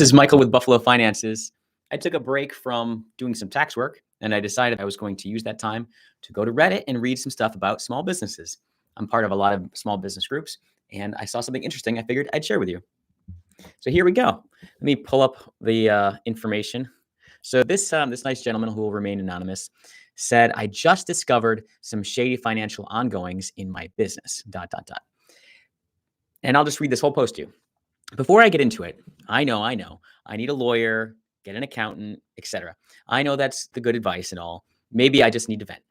This is Michael with Buffalo Finances. I took a break from doing some tax work and I decided I was going to use that time to go to Reddit and read some stuff about small businesses. I'm part of a lot of small business groups and I saw something interesting I figured I'd share with you. So here we go. Let me pull up the information. So this nice gentleman who will remain anonymous said, "I just discovered some shady financial ongoings in my business, dot, dot, dot." And I'll just read this whole post to you. Before I get into it, I know, I need a lawyer, get an accountant, etc. I know that's the good advice and all. Maybe I just need to vent.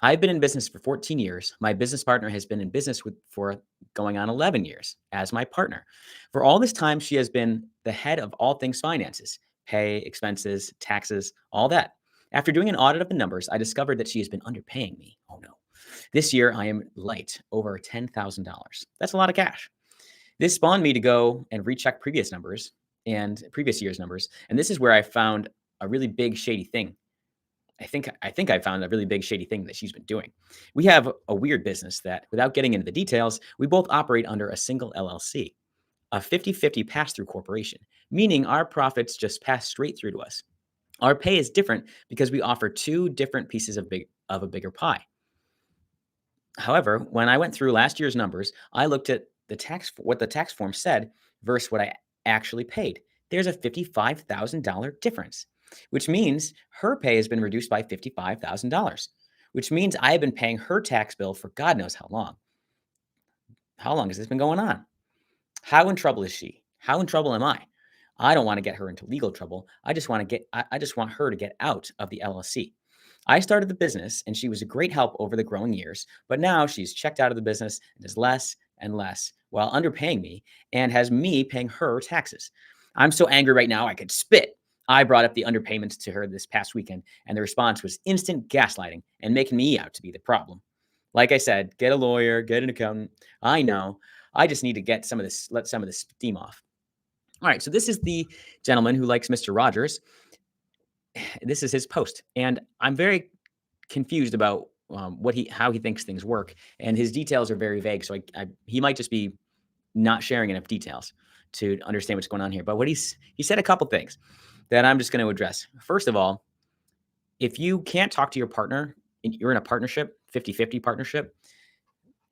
I've been in business for 14 years. My business partner has been in business for going on 11 years as my partner. For all this time, she has been the head of all things finances, pay, expenses, taxes, all that. After doing an audit of the numbers, I discovered that she has been underpaying me. Oh no. This year, I am light over $10,000. That's a lot of cash. This spawned me to go and recheck previous numbers and previous year's numbers. And this is where I found a really big shady thing. I think I found a really big shady thing that she's been doing. We have a weird business that, without getting into the details, we both operate under a single LLC, a 50-50 pass-through corporation, meaning our profits just pass straight through to us. Our pay is different because we offer two different pieces of a bigger pie. However, when I went through last year's numbers, I looked at what the tax form said versus what I actually paid. There's a $55,000 difference, which means her pay has been reduced by $55,000, which means I have been paying her tax bill for God knows how long. How long has this been going on? How in trouble is she? How in trouble am I? I don't want to get her into legal trouble. I just want her to get out of the LLC. I started the business and she was a great help over the growing years, but now she's checked out of the business and does less and less while underpaying me and has me paying her taxes. I'm so angry right now I could spit. I brought up the underpayments to her this past weekend and the response was instant gaslighting and making me out to be the problem. Like I said, get a lawyer, get an accountant. I know. I just need to let some of this steam off. All right, so this is the gentleman who likes Mr. Rogers. This is his post, and I'm very confused about how he thinks things work, and his details are very vague. So he might just be not sharing enough details to understand what's going on here. But he said a couple things that I'm just going to address. First of all, if you can't talk to your partner, you're in a partnership, 50-50 partnership,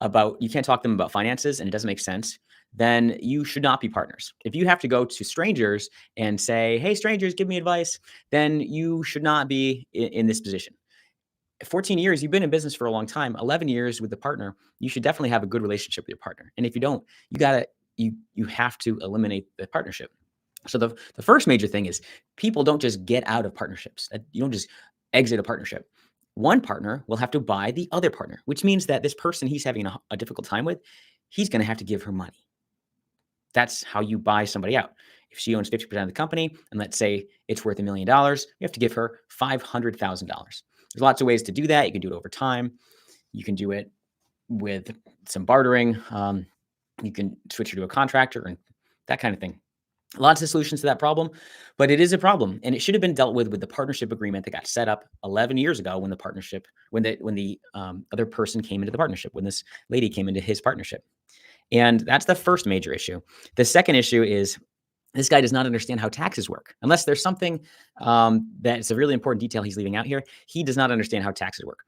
you can't talk to them about finances and it doesn't make sense, then you should not be partners. If you have to go to strangers and say, hey, strangers, give me advice, then you should not be in this position. 14 years, you've been in business for a long time, 11 years with the partner, you should definitely have a good relationship with your partner. And if you don't, you have to eliminate the partnership. So the first major thing is people don't just get out of partnerships. You don't just exit a partnership. One partner will have to buy the other partner, which means that this person he's having a difficult time with, he's going to have to give her money. That's how you buy somebody out. If she owns 50% of the company, and let's say it's worth $1 million, you have to give her $500,000. There's lots of ways to do that. You can do it over time. You can do it with some bartering. You can switch her to a contractor and that kind of thing. Lots of solutions to that problem, but it is a problem, and it should have been dealt with the partnership agreement that got set up 11 years ago when the other person came into the partnership, when this lady came into his partnership. And that's the first major issue. The second issue is this guy does not understand how taxes work. Unless there's something that's a really important detail he's leaving out here, he does not understand how taxes work.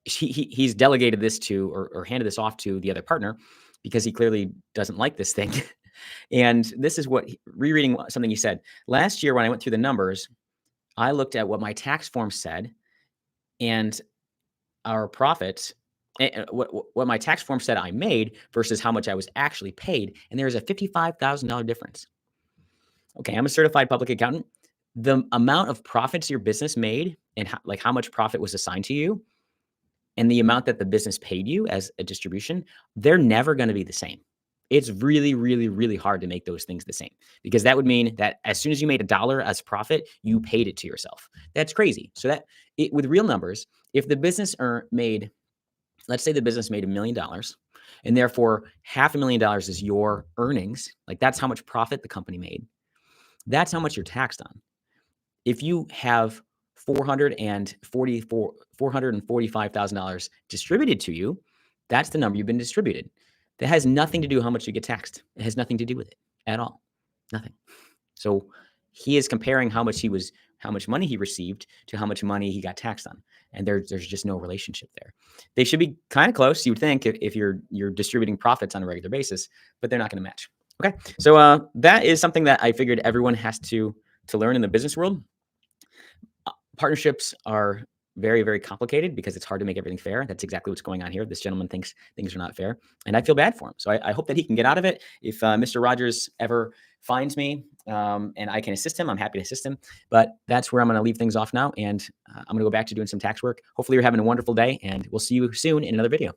He's delegated this to or handed this off to the other partner because he clearly doesn't like this thing. And this is rereading something he said. Last year, when I went through the numbers, I looked at what my tax form said and our profits, what my tax form said I made versus how much I was actually paid. And there is a $55,000 difference. Okay, I'm a certified public accountant. The amount of profits your business made and how much profit was assigned to you and the amount that the business paid you as a distribution, they're never going to be the same. It's really, really, really hard to make those things the same because that would mean that as soon as you made $1 as profit, you paid it to yourself. That's crazy. So with real numbers, if the business let's say the business made $1 million and therefore $500,000 is your earnings, like that's how much profit the company made. That's how much you're taxed on. If you have $445,000 distributed to you, that's the number you've been distributed. That has nothing to do with how much you get taxed. It has nothing to do with it at all. Nothing. So he is comparing how much money he received to how much money he got taxed on. And there's just no relationship there. They should be kind of close, you would think, if you're distributing profits on a regular basis, but they're not going to match. Okay. So that is something that I figured everyone has to learn in the business world. Partnerships are very, very complicated because it's hard to make everything fair. That's exactly what's going on here. This gentleman thinks things are not fair, and I feel bad for him. So I hope that he can get out of it. If Mr. Rogers ever finds me and I can assist him, I'm happy to assist him. But that's where I'm going to leave things off now, and I'm going to go back to doing some tax work. Hopefully you're having a wonderful day, and we'll see you soon in another video.